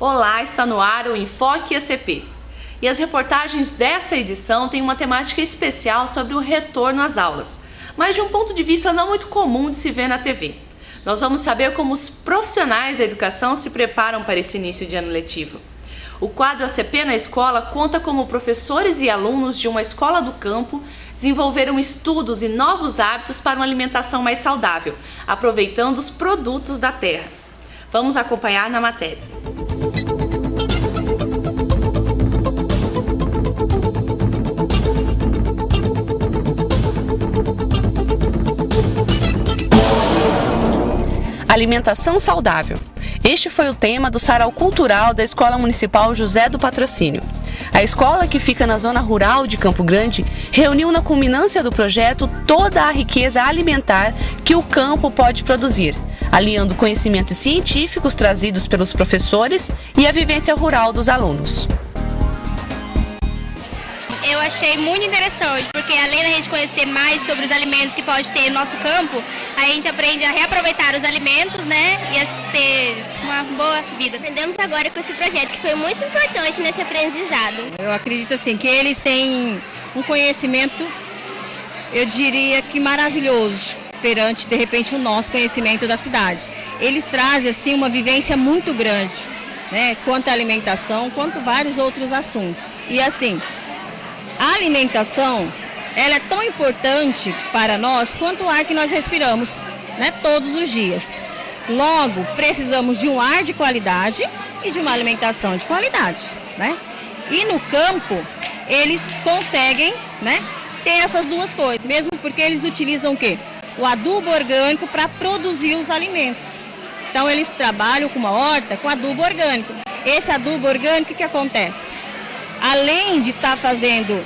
Olá, está no ar o Enfoque ECP. E as reportagens dessa edição têm uma temática especial sobre o retorno às aulas, mas de um ponto de vista não muito comum de se ver na TV. Nós vamos saber como os profissionais da educação se preparam para esse início de ano letivo. O quadro ACP na escola conta como professores e alunos de uma escola do campo desenvolveram estudos e novos hábitos para uma alimentação mais saudável, aproveitando os produtos da terra. Vamos acompanhar na matéria. Alimentação saudável. Este foi o tema do Sarau Cultural da Escola Municipal José do Patrocínio. A escola, que fica na zona rural de Campo Grande, reuniu na culminância do projeto toda a riqueza alimentar que o campo pode produzir, aliando conhecimentos científicos trazidos pelos professores e a vivência rural dos alunos. Eu achei muito interessante, porque além da gente conhecer mais sobre os alimentos que pode ter no nosso campo, a gente aprende a reaproveitar os alimentos, né, e a ter uma boa vida. Aprendemos agora com esse projeto, que foi muito importante nesse aprendizado. Eu acredito assim que eles têm um conhecimento, eu diria que maravilhoso, perante de repente o nosso conhecimento da cidade. Eles trazem assim uma vivência muito grande, né, quanto à alimentação, quanto vários outros assuntos. E assim, a alimentação, ela é tão importante para nós quanto o ar que nós respiramos, né, todos os dias. Logo, precisamos de um ar de qualidade e de uma alimentação de qualidade, né? E no campo, eles conseguem, né, ter essas duas coisas, mesmo porque eles utilizam o quê? O adubo orgânico para produzir os alimentos. Então, eles trabalham com uma horta com adubo orgânico. Esse adubo orgânico, o que acontece? Além de estar fazendo,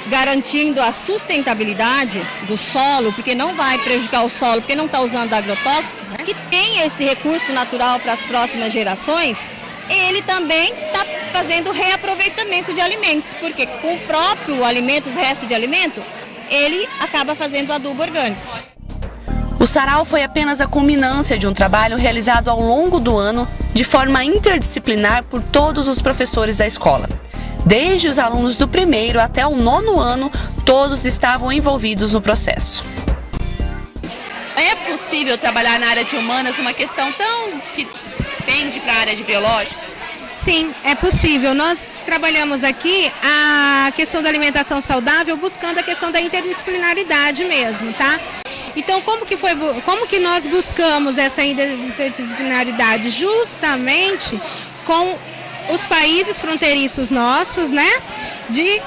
garantindo a sustentabilidade do solo, porque não vai prejudicar o solo, porque não está usando agrotóxico, né? Que tem esse recurso natural para as próximas gerações, ele também está fazendo reaproveitamento de alimentos, porque com o próprio alimento, os restos de alimento, ele acaba fazendo adubo orgânico. O sarau foi apenas a culminância de um trabalho realizado ao longo do ano de forma interdisciplinar por todos os professores da escola. Desde os alunos do primeiro até o 9º ano, todos estavam envolvidos no processo. É possível trabalhar na área de humanas uma questão que pende para a área de biológica? Sim, é possível. Nós trabalhamos aqui a questão da alimentação saudável buscando a questão da interdisciplinaridade mesmo, tá? Então, como que nós buscamos essa interdisciplinaridade? Justamente com os países fronteiriços nossos, né? De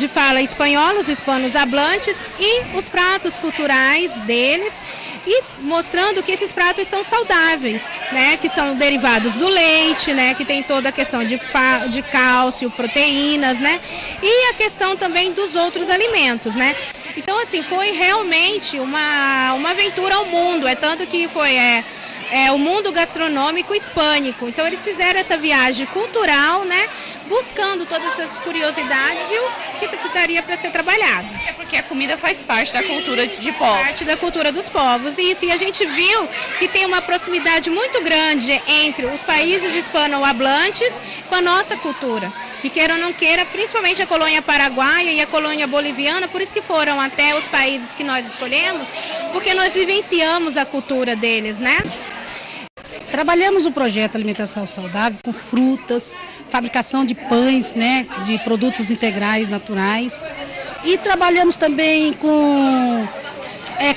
fala espanhola, os hispano-hablantes e os pratos culturais deles, e mostrando que esses pratos são saudáveis, né? Que são derivados do leite, né? Que tem toda a questão de cálcio, proteínas, né? E a questão também dos outros alimentos, né? Então, assim, foi realmente uma aventura ao mundo, tanto que foi o mundo gastronômico hispânico. Então, eles fizeram essa viagem cultural, né, buscando todas essas curiosidades e o que daria para ser trabalhado. É porque a comida faz parte da cultura de povos. Parte da cultura dos povos, isso. E a gente viu que tem uma proximidade muito grande entre os países hispano-hablantes com a nossa cultura. Que queira ou não queira, principalmente a colônia paraguaia e a colônia boliviana, por isso que foram até os países que nós escolhemos, porque nós vivenciamos a cultura deles, né? Trabalhamos o projeto Alimentação Saudável com frutas, fabricação de pães, né, de produtos integrais naturais, e trabalhamos também com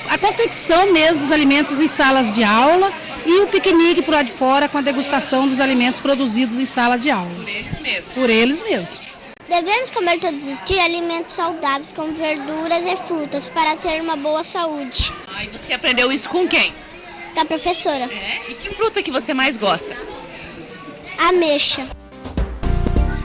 a confecção mesmo dos alimentos em salas de aula e o piquenique por lá de fora com a degustação dos alimentos produzidos em sala de aula. Por eles mesmos. Por eles mesmos. Devemos comer todos os dias alimentos saudáveis como verduras e frutas para ter uma boa saúde. E você aprendeu isso com quem? Com a professora. E que fruta que você mais gosta? Ameixa.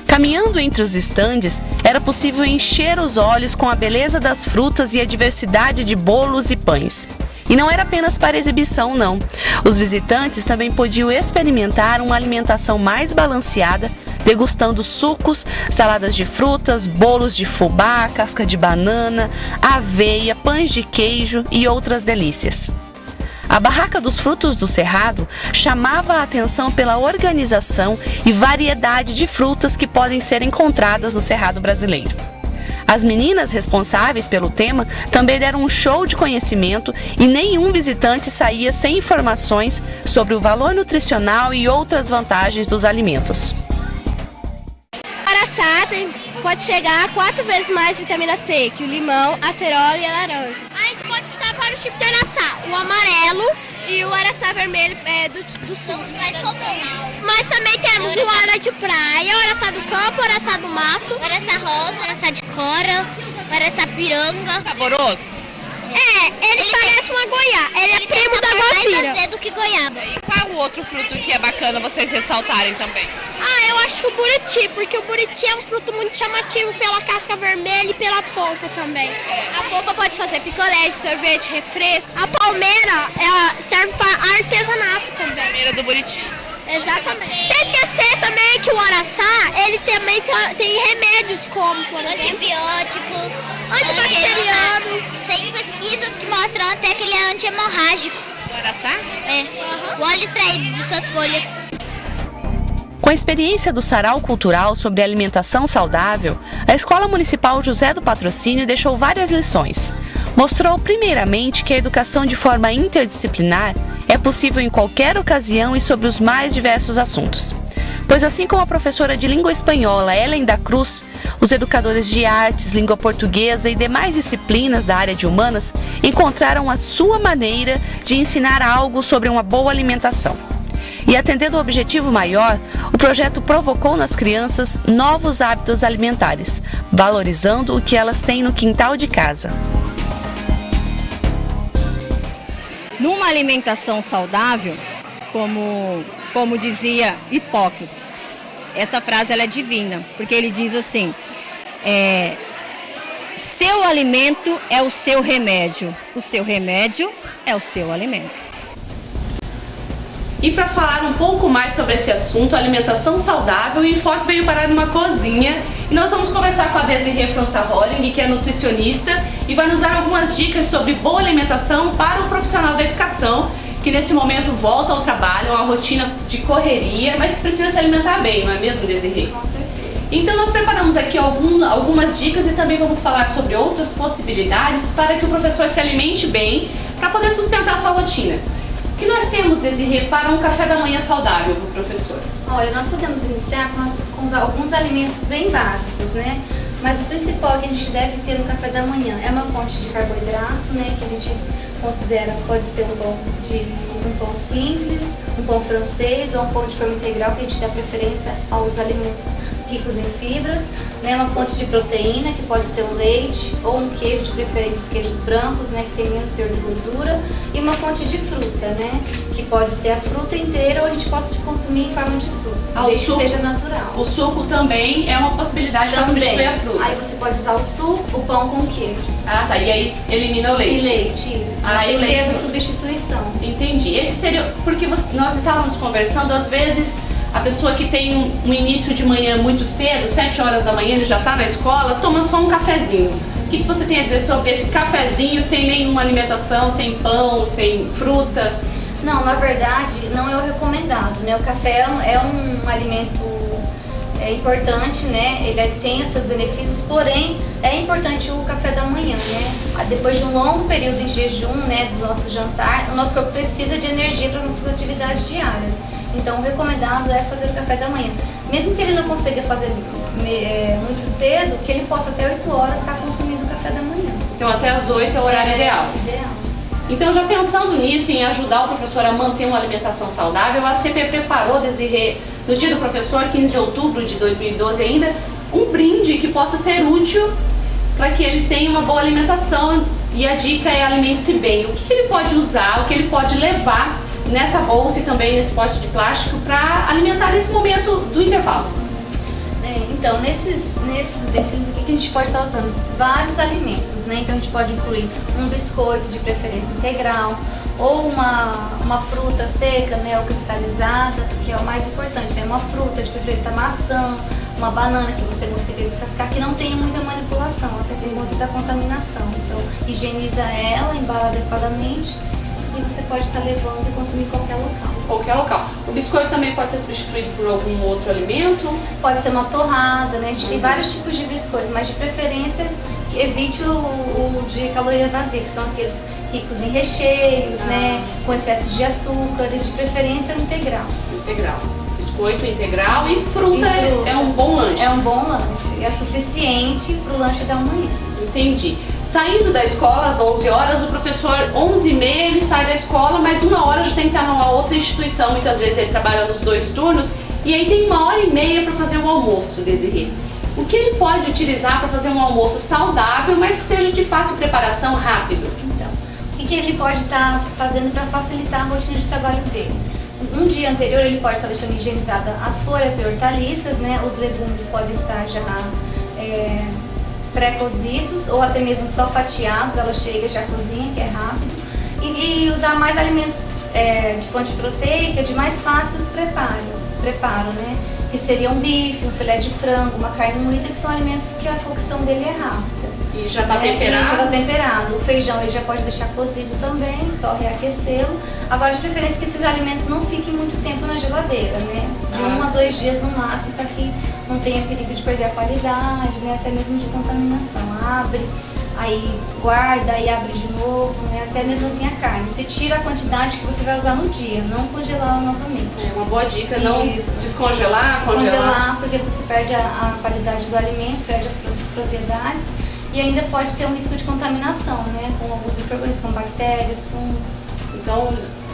Caminhando entre os estandes, era possível encher os olhos com a beleza das frutas e a diversidade de bolos e pães. E não era apenas para exibição, não. Os visitantes também podiam experimentar uma alimentação mais balanceada, degustando sucos, saladas de frutas, bolos de fubá, casca de banana, aveia, pães de queijo e outras delícias. A Barraca dos Frutos do Cerrado chamava a atenção pela organização e variedade de frutas que podem ser encontradas no Cerrado brasileiro. As meninas responsáveis pelo tema também deram um show de conhecimento e nenhum visitante saía sem informações sobre o valor nutricional e outras vantagens dos alimentos. O araçá pode chegar a 4 vezes mais vitamina C que o limão, a acerola e a laranja. A gente pode citar vários tipos de araçá, o amarelo e o araçá vermelho do sul. Mas também temos o araçá de praia, o araçá do campo, o araçá do mato, o araçá rosa, o araçá de cora, o araçá piranga. Saboroso? Ele parece uma goiaba, ele é primo da guapira. Mais azedo que goiaba. E qual o outro fruto que é bacana vocês ressaltarem também? Eu acho que o buriti, porque o buriti é um fruto muito chamativo pela casca vermelha e pela polpa também. A polpa pode fazer picolé, sorvete, refresco. A palmeira serve para artesanato também. Palmeira do buriti. Exatamente. Sem esquecer também que o araçá, ele também tem remédios como, por exemplo, antibióticos, antibacteriano. Tem pesquisas que mostram até que ele é anti-hemorrágico. O araçá? O óleo extraído de suas folhas. Com a experiência do Sarau Cultural sobre alimentação saudável, a Escola Municipal José do Patrocínio deixou várias lições. Mostrou primeiramente que a educação de forma interdisciplinar é possível em qualquer ocasião e sobre os mais diversos assuntos. Pois assim como a professora de língua espanhola Ellen da Cruz, os educadores de artes, língua portuguesa e demais disciplinas da área de humanas encontraram a sua maneira de ensinar algo sobre uma boa alimentação. E atendendo ao objetivo maior, o projeto provocou nas crianças novos hábitos alimentares, valorizando o que elas têm no quintal de casa. Numa alimentação saudável, como dizia Hipócrates, essa frase ela é divina, porque ele diz assim, seu alimento é o seu remédio é o seu alimento. E para falar um pouco mais sobre esse assunto, alimentação saudável, o enfoque veio parar numa cozinha e nós vamos conversar com a Desirê França Rolling, que é nutricionista e vai nos dar algumas dicas sobre boa alimentação para o profissional da educação, que nesse momento volta ao trabalho, uma rotina de correria, mas precisa se alimentar bem, não é mesmo, Desirê? Com certeza. Então nós preparamos aqui algumas dicas e também vamos falar sobre outras possibilidades para que o professor se alimente bem para poder sustentar a sua rotina. O que nós temos, Desirê, para um café da manhã saudável para o professor? Olha, nós podemos iniciar com alguns alimentos bem básicos, né? Mas o principal que a gente deve ter no café da manhã é uma fonte de carboidrato, né? Que a gente considera pode ser um pão simples, um pão francês ou um pão de forma integral, que a gente dá preferência aos alimentos ricos em fibras, né? Uma fonte de proteína, que pode ser o leite ou um queijo, de preferência os queijos brancos, né? Que tem menos teor de gordura, e uma fonte de fruta, né? Que pode ser a fruta inteira ou a gente pode consumir em forma de suco, desde que seja natural. O suco também é uma possibilidade para substituir a fruta. Aí você pode usar o suco, o pão com queijo. Ah, tá. E aí elimina o leite. E leite, isso. Tem que ter essa substituição. Entendi. Esse seria... Porque nós estávamos conversando, às vezes, a pessoa que tem um início de manhã muito cedo, 7 horas da manhã, ele já está na escola, toma só um cafezinho. O que você tem a dizer sobre esse cafezinho sem nenhuma alimentação, sem pão, sem fruta? Não, na verdade, não é o recomendado, né? O café é um alimento importante, né? Ele tem os seus benefícios, porém é importante o café da manhã, né? Depois de um longo período de jejum, né, do nosso jantar, o nosso corpo precisa de energia para as nossas atividades diárias. Então o recomendado é fazer o café da manhã. Mesmo que ele não consiga fazer muito cedo, que ele possa até 8 horas estar consumindo o café da manhã. Então até as 8 é o horário ideal. Então, já pensando nisso, em ajudar o professor a manter uma alimentação saudável, a CP preparou, Desirê, no dia do professor, 15 de outubro de 2012 ainda, um brinde que possa ser útil para que ele tenha uma boa alimentação. E a dica é alimente-se bem. O que ele pode usar, o que ele pode levar nessa bolsa e também nesse pote de plástico para alimentar nesse momento do intervalo? Então, nesses utensílios, o que a gente pode estar usando? Vários alimentos, né? Então a gente pode incluir um biscoito de preferência integral ou uma fruta seca, né, ou cristalizada, que é o mais importante, né? Uma fruta de preferência maçã, uma banana que você consiga descascar, que não tenha muita manipulação, até por conta da contaminação. Então, higieniza ela, embala adequadamente e você pode estar levando e consumir em qualquer local. Qualquer local. O biscoito também pode ser substituído por algum outro alimento? Pode ser uma torrada, né? A gente tem vários tipos de biscoito, mas de preferência evite o uso de calorias vazias, que são aqueles ricos em recheios, né? Com excesso de açúcares, de preferência integral. Integral. Biscoito integral e fruta, é um bom lanche. É um bom lanche, é suficiente para o lanche da manhã. Entendi. Saindo da escola às 11 horas, o professor 11h30 ele sai da escola, mas 1h já tem que estar numa outra instituição, muitas vezes ele trabalha nos 2 turnos, e aí tem 1h30 para fazer o almoço, Desirê. O que ele pode utilizar para fazer um almoço saudável, mas que seja de fácil preparação, rápido? Então, o que ele pode estar fazendo para facilitar a rotina de trabalho dele? Um dia anterior ele pode estar deixando higienizada as folhas e hortaliças, né? Os legumes podem estar já pré-cozidos ou até mesmo só fatiados, ela chega já cozinha, que é rápido. E usar mais alimentos de fonte proteica, de mais fáceis preparo, né? Que seria um bife, um filé de frango, uma carne moída, que são alimentos que a cocção dele é rápida. E já está temperado? E já está temperado. O feijão ele já pode deixar cozido também, só reaquecê-lo. Agora, de preferência que esses alimentos não fiquem muito tempo na geladeira, né? De 1 a 2 dias no máximo, para que não tenha perigo de perder a qualidade, né? Até mesmo de contaminação. Abre, aí guarda e abre de novo, né? Até mesmo assim a carne. Você tira a quantidade que você vai usar no dia, não congelar novamente. É uma boa dica, não descongelar, congelar, porque você perde a qualidade do alimento, perde as propriedades. E ainda pode ter um risco de contaminação, né? Com alguns micro-organismos, com bactérias, fungos. Então,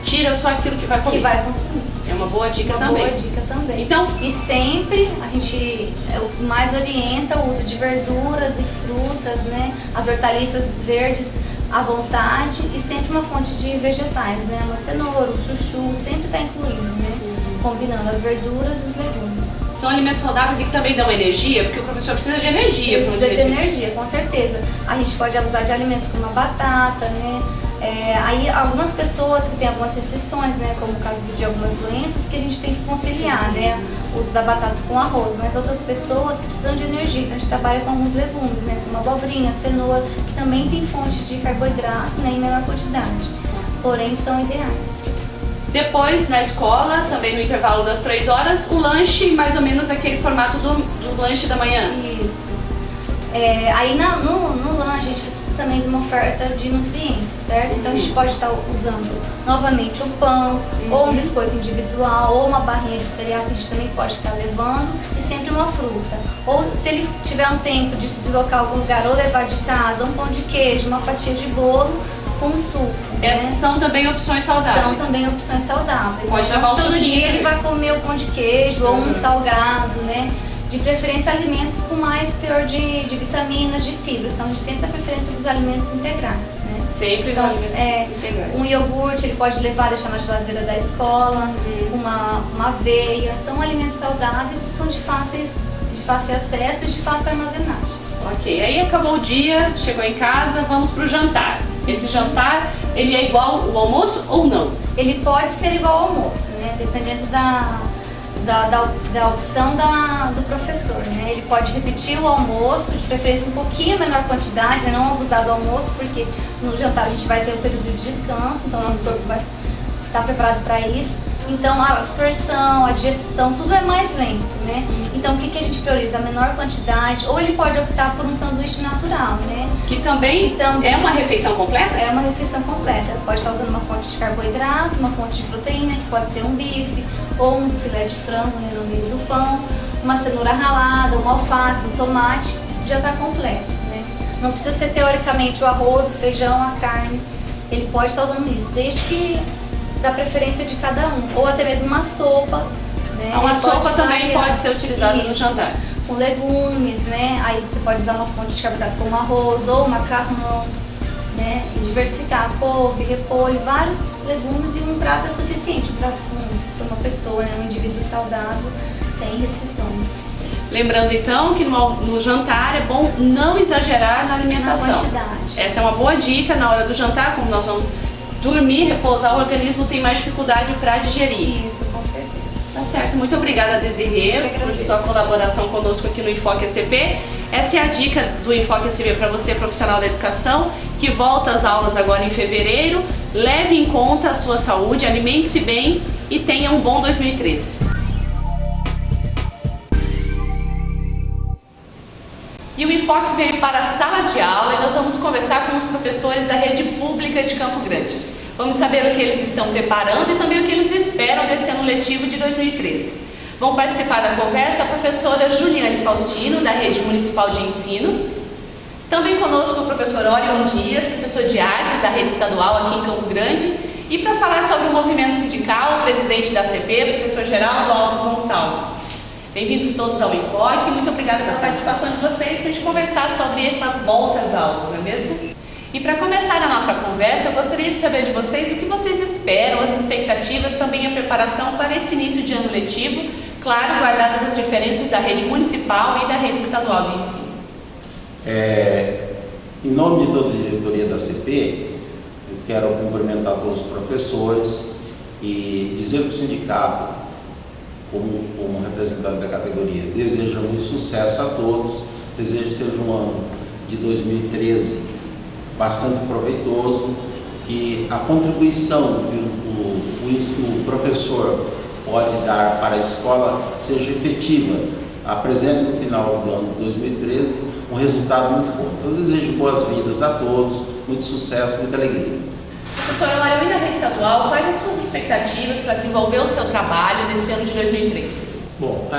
tira só aquilo que vai comer. Que vai consumir. É uma boa dica também. Uma boa dica também. Então, e sempre a gente mais orienta o uso de verduras e frutas, né? As hortaliças verdes à vontade e sempre uma fonte de vegetais, né? Uma cenoura, o chuchu, sempre está incluído, né? Combinando as verduras e os legumes. São alimentos saudáveis e que também dão energia, porque o professor precisa de energia. Precisa de energia, com certeza. A gente pode abusar de alimentos como a batata, né? Aí algumas pessoas que têm algumas restrições, né? Como o caso de algumas doenças, que a gente tem que conciliar, né? O uso da batata com arroz, mas outras pessoas precisam de energia, então a gente trabalha com alguns legumes, né? Como a abobrinha, cenoura, que também tem fonte de carboidrato, né? Em menor quantidade, porém são ideais. Depois, na escola, também no intervalo das 3 horas, o lanche mais ou menos naquele formato do lanche da manhã. Isso. Aí no lanche a gente precisa também de uma oferta de nutrientes, certo? Então a gente pode estar usando novamente o pão, ou um biscoito individual, ou uma barrinha de cereal que a gente também pode estar levando, e sempre uma fruta. Ou se ele tiver um tempo de se deslocar a algum lugar ou levar de casa, um pão de queijo, uma fatia de bolo, com suco, né? São também opções saudáveis. São também opções saudáveis. Pode né? levar Todo dia ele vai comer o pão de queijo ou um salgado, né? De preferência alimentos com mais teor de vitaminas, de fibras. Então a gente sempre dá preferência dos alimentos integrais, né? Sempre então, alimentos integrais. Um iogurte ele pode levar, deixar na geladeira da escola, uma aveia. São alimentos saudáveis e são de fácil acesso e de fácil armazenagem. Ok, aí acabou o dia, chegou em casa, vamos pro jantar. Esse jantar, ele é igual ao almoço ou não? Ele pode ser igual ao almoço, né? Dependendo da opção do professor, né? Ele pode repetir o almoço, de preferência um pouquinho menor quantidade, né? Não abusar do almoço, porque no jantar a gente vai ter um período de descanso, então nosso corpo vai estar preparado para isso. Então a absorção, a digestão, tudo é mais lento, né? Então o que a gente prioriza? A menor quantidade, ou ele pode optar por um sanduíche natural, né? Que também é uma refeição completa? É uma refeição completa. Pode estar usando uma fonte de carboidrato, uma fonte de proteína, que pode ser um bife, ou um filé de frango, né, no meio do pão, uma cenoura ralada, uma alface, um tomate, já está completo, né? Não precisa ser teoricamente o arroz, o feijão, a carne. Ele pode estar usando isso, desde que da preferência de cada um, ou até mesmo uma sopa, né? Uma sopa também pode ser utilizada no jantar. Com legumes, né? Aí você pode usar uma fonte de carboidrato como arroz ou macarrão, né? E diversificar couve, repolho, vários legumes, e um prato é suficiente para uma pessoa, né? Um indivíduo saudável, sem restrições. Lembrando então que no jantar é bom não exagerar na alimentação. Na quantidade. Essa é uma boa dica na hora do jantar, como nós vamos dormir, repousar, o organismo tem mais dificuldade para digerir. Isso, com certeza. Tá certo. Muito obrigada, Desirê, por sua colaboração conosco aqui no Enfoque ACP. Essa é a dica do Enfoque ACP para você, profissional da educação, que volta às aulas agora em fevereiro. Leve em conta a sua saúde, alimente-se bem e tenha um bom 2013. E o enfoque veio para a sala de aula e nós vamos conversar com os professores da rede pública de Campo Grande. Vamos saber o que eles estão preparando e também o que eles esperam desse ano letivo de 2013. Vão participar da conversa a professora Juliane Faustino, da Rede Municipal de Ensino. Também conosco o professor Orion Dias, professor de artes da Rede Estadual aqui em Campo Grande. E para falar sobre o movimento sindical, o presidente da ACP, professor Geraldo Alves Gonçalves. Bem-vindos todos ao Enfoque, muito obrigada pela participação de vocês para a gente conversar sobre essa volta às aulas, não é mesmo? E para começar a nossa conversa, eu gostaria de saber de vocês o que vocês esperam, as expectativas, também a preparação para esse início de ano letivo, claro, guardadas as diferenças da rede municipal e da rede estadual de ensino. Em nome de toda a diretoria da ACP, eu quero cumprimentar todos os professores e dizer que o sindicato, como representante da categoria, deseja muito sucesso a todos, deseja que seja um ano de 2013 bastante proveitoso, que a contribuição que o professor pode dar para a escola seja efetiva, apresente no final do ano de 2013 um resultado muito bom. Então eu desejo boas-vindas a todos, muito sucesso, muita alegria. Professora, olha, da rede estadual, quais as suas expectativas para desenvolver o seu trabalho nesse ano de 2013? Bom,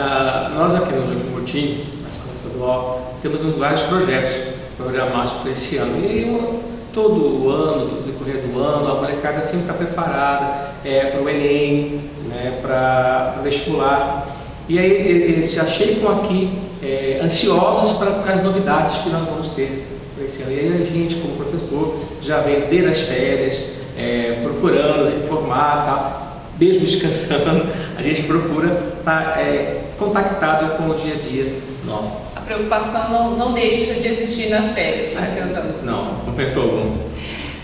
nós aqui no Jardim Motim, na Escola Estadual, temos vários projetos programados para esse ano. E aí, todo ano, todo decorrer do ano, a molecada sempre está preparada para o Enem, né, para o vestibular. E aí eles já chegam aqui ansiosos para as novidades que nós vamos ter para esse ano. E aí a gente, como professor, já vem desde as férias, procurando se informar, tá? Mesmo descansando, a gente procura estar contactado com o dia a dia nosso. A preocupação não deixa de existir nas férias para os seus alunos. Não aumentou algum.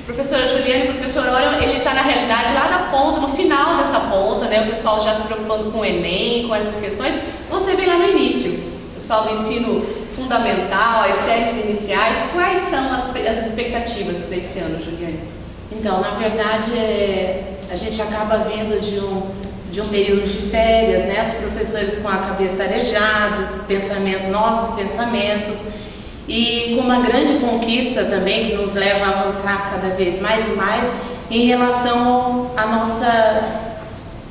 Professora Juliane, o professor Orion, ele está na realidade lá na ponta, no final dessa ponta, né? O pessoal já se preocupando com o Enem, com essas questões. Você vem lá no início, o pessoal do ensino fundamental, as séries iniciais. Quais são as expectativas para esse ano, Juliane? Então, na verdade, a gente acaba vindo de um período de férias, né? Os professores com a cabeça arejada, novos pensamentos, e com uma grande conquista também que nos leva a avançar cada vez mais e mais em relação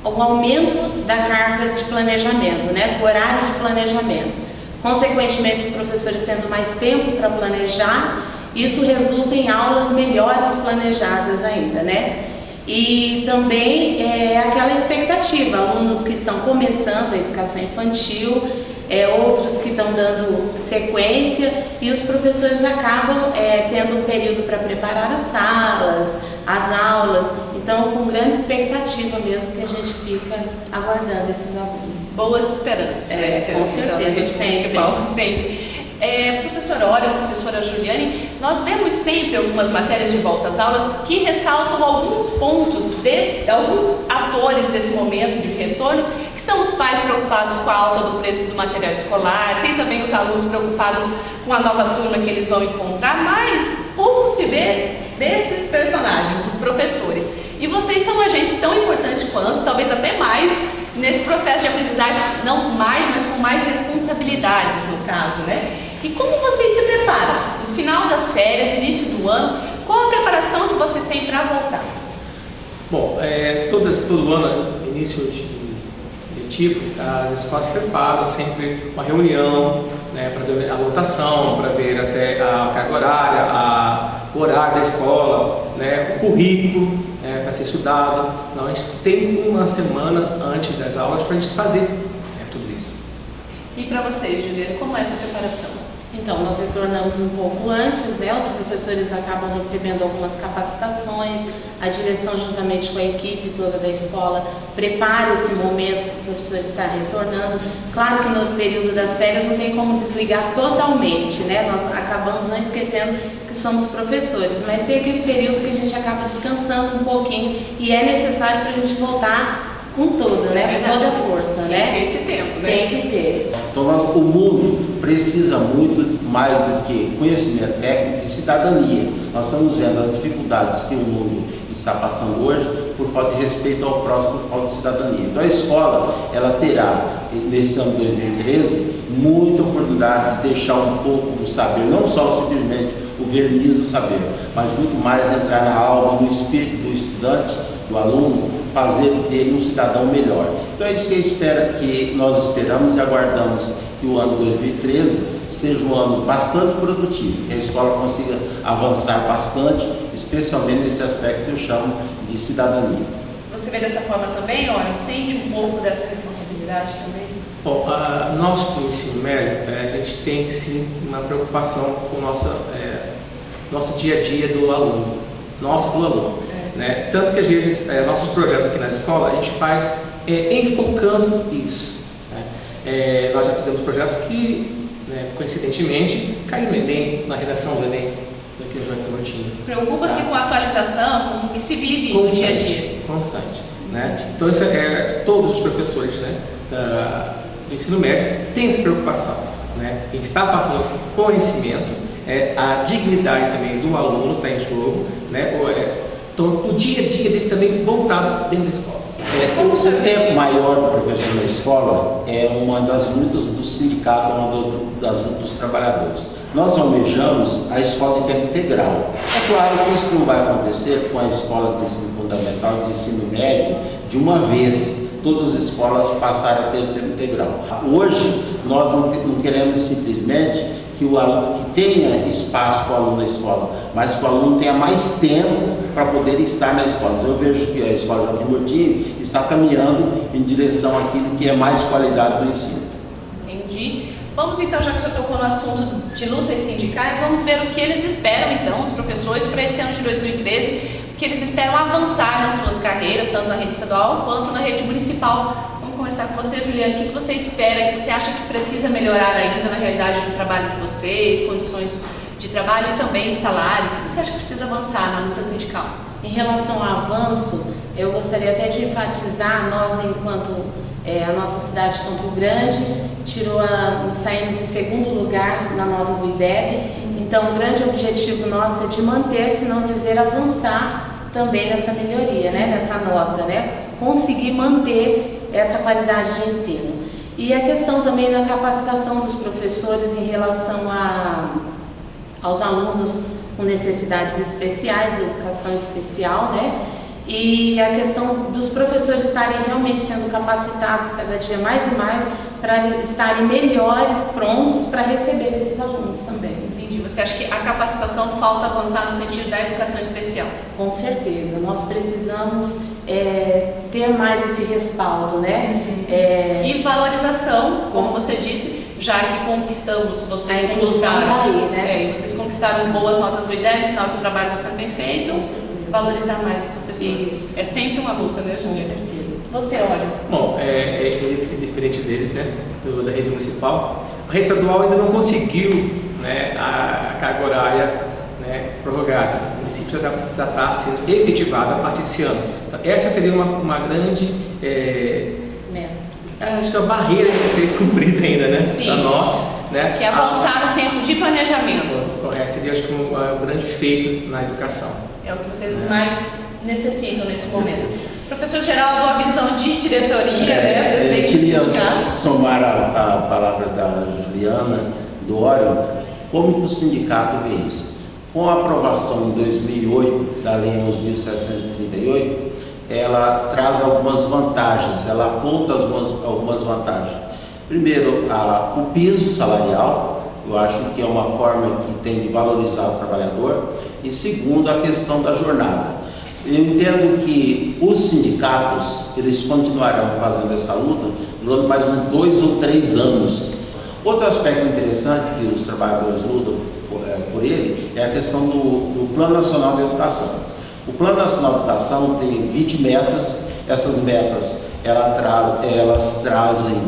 ao aumento da carga de planejamento, né? Do horário de planejamento. Consequentemente, os professores tendo mais tempo para planejar, isso resulta em aulas melhores planejadas ainda, né? E também aquela expectativa, alunos que estão começando a educação infantil, outros que estão dando sequência, e os professores acabam tendo um período para preparar as salas, as aulas, então com grande expectativa mesmo que a gente fica aguardando esses alunos. Boas esperanças. Com certeza, sempre. Professora Orion, professora Juliane, nós vemos sempre algumas matérias de volta às aulas que ressaltam alguns pontos, alguns atores desse momento de retorno, que são os pais preocupados com a alta do preço do material escolar, tem também os alunos preocupados com a nova turma que eles vão encontrar, mas pouco se vê desses personagens, os professores. E vocês são agentes tão importantes quanto, talvez até mais, nesse processo de aprendizagem, não mais, mas com mais responsabilidades no caso, né? E como vocês se preparam? No final das férias, início do ano, qual a preparação que vocês têm para voltar? Bom, todo ano, início de letivo, as escolas preparam sempre uma reunião, né, para ver a lotação, para ver até a carga horária, o horário da escola, né, o currículo para ser estudado. Então, a gente tem uma semana antes das aulas para a gente fazer tudo isso. E para vocês, Juliana, como é essa preparação? Então, nós retornamos um pouco antes, né? Os professores acabam recebendo algumas capacitações, a direção, juntamente com a equipe toda da escola, prepara esse momento que o professor está retornando. Claro que no período das férias não tem como desligar totalmente, né? Nós acabamos não esquecendo que somos professores, mas tem aquele período que a gente acaba descansando um pouquinho e é necessário para a gente voltar com tudo, né? Com toda a força, né? Tem esse tempo, né? Tem que ter. Então, o mundo precisa muito mais do que conhecimento técnico e cidadania. Nós estamos vendo as dificuldades que o mundo está passando hoje por falta de respeito ao próximo, por falta de cidadania. Então, a escola, ela terá, nesse ano de 2013, muita oportunidade de deixar um pouco do saber, não só simplesmente o verniz do saber, mas muito mais entrar na alma, no espírito do estudante, do aluno, fazer dele um cidadão melhor. Então é isso que nós esperamos e aguardamos que o ano 2013 seja um ano bastante produtivo, que a escola consiga avançar bastante, especialmente nesse aspecto que eu chamo de cidadania. Você vê dessa forma também, Ori? Sente um pouco dessa responsabilidade também? Bom, nós com o ensino médio, a gente tem sim uma preocupação com o nosso dia a dia do aluno, né? Tanto que às vezes nossos projetos aqui na escola a gente faz enfocando isso, né? Nós já fizemos projetos que, coincidentemente, caiu no Enem, na redação do Enem, daqui no Joaquim Murtinho. Preocupa-se com a atualização, com o que se vive no dia a dia. Constante, né? Então isso todos os professores, né, do ensino médio têm essa preocupação, né? A gente está passando conhecimento, a dignidade também do aluno está em jogo, né? Então, o dia a dia dele também voltado dentro da escola. O tempo maior do professor na escola é uma das lutas do sindicato, uma das lutas dos trabalhadores. Nós almejamos a escola de tempo integral. É claro que isso não vai acontecer com a escola de ensino fundamental e de ensino médio de uma vez. Todas as escolas passarem a ter o tempo integral. Hoje, nós não queremos simplesmente que o aluno que tenha espaço para o aluno na escola, mas que o aluno tenha mais tempo para poder estar na escola. Então eu vejo que a Escola Joaquim Murtinho está caminhando em direção àquilo que é mais qualidade do ensino. Entendi. Vamos então, já que você tocou no assunto de lutas sindicais, vamos ver o que eles esperam então, os professores, para esse ano de 2013, o que eles esperam avançar nas suas carreiras, tanto na rede estadual quanto na rede municipal. Começar com você, Juliana. O que você espera, que você acha que precisa melhorar ainda na realidade do trabalho de vocês, condições de trabalho e também salário? O que você acha que precisa avançar na luta sindical? Em relação ao avanço, eu gostaria até de enfatizar, nós enquanto a nossa cidade de Campo Grande saímos em segundo lugar na nota do IDEB, então o grande objetivo nosso é de manter, se não dizer avançar também nessa melhoria, né? Nessa nota, né? Conseguir manter essa qualidade de ensino. E a questão também da capacitação dos professores em relação aos alunos com necessidades especiais, educação especial, né? E a questão dos professores estarem realmente sendo capacitados cada dia mais e mais para estarem melhores, prontos para receber esses alunos também. Entendi. Você acha que a capacitação falta avançar no sentido da educação especial? Com certeza. Nós precisamos ter mais esse respaldo, né? E valorização, como você disse, já que conquistamos, vocês conquistaram, aí, né? E vocês conquistaram boas notas do IDEB, sinal que o trabalho está sendo bem feito, valorizar mais o professor. Isso. É sempre uma luta, né, Juliana? Com certeza. Você, olha. Bom, é diferente deles, né, da rede municipal. A rede estadual ainda não conseguiu, né, a carga horária, né, prorrogada. O município já está sendo efetivado a partir desse ano. Então, essa seria uma grande acho que é uma barreira que vai ser cumprida ainda, né? Sim. Para nós, né? Que avançar no tempo de planejamento. Correto, seria acho que um grande feito na educação. É o que vocês mais necessitam nesse momento. Professor Geraldo, a visão de diretoria, né? Eu queria somar a palavra da Juliana, do Ório, como que o sindicato vê isso. Com a aprovação em 2008 da Lei 11.738, ela traz algumas vantagens, ela aponta algumas vantagens. Primeiro, o piso salarial, eu acho que é uma forma que tem de valorizar o trabalhador. E segundo, a questão da jornada. Eu entendo que os sindicatos, eles continuarão fazendo essa luta durante mais uns 2 ou 3 anos. Outro aspecto interessante que os trabalhadores lutam por ele é a questão do Plano Nacional de Educação. O Plano Nacional de Educação tem 20 metas, essas metas elas trazem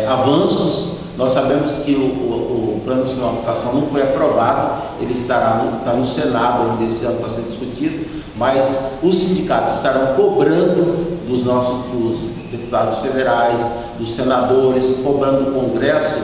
avanços. Nós sabemos que o Plano Nacional de Habitação não foi aprovado, ele está no Senado ainda esse ano para ser discutido, mas os sindicatos estarão cobrando dos deputados federais, dos senadores, cobrando o Congresso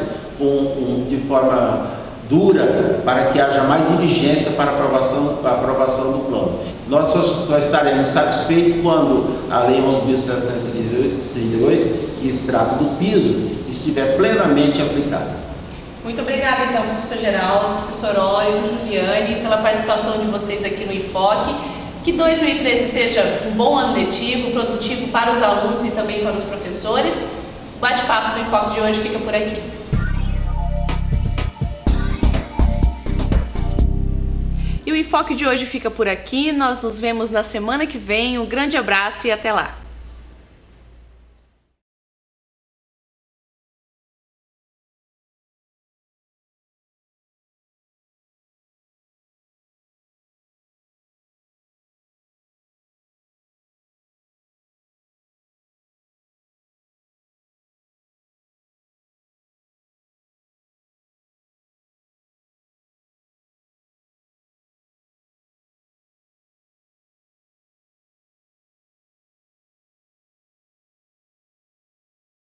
de forma dura para que haja mais diligência para a aprovação do plano. Nós só estaremos satisfeitos quando a Lei 11.738, que trata do piso, estiver plenamente aplicada. Muito obrigada, então, professor Geraldo, professor Ório, Juliane, pela participação de vocês aqui no Enfoque. Que 2013 seja um bom ano letivo, produtivo para os alunos e também para os professores. O bate-papo do Enfoque de hoje fica por aqui. E o Enfoque de hoje fica por aqui. Nós nos vemos na semana que vem. Um grande abraço e até lá!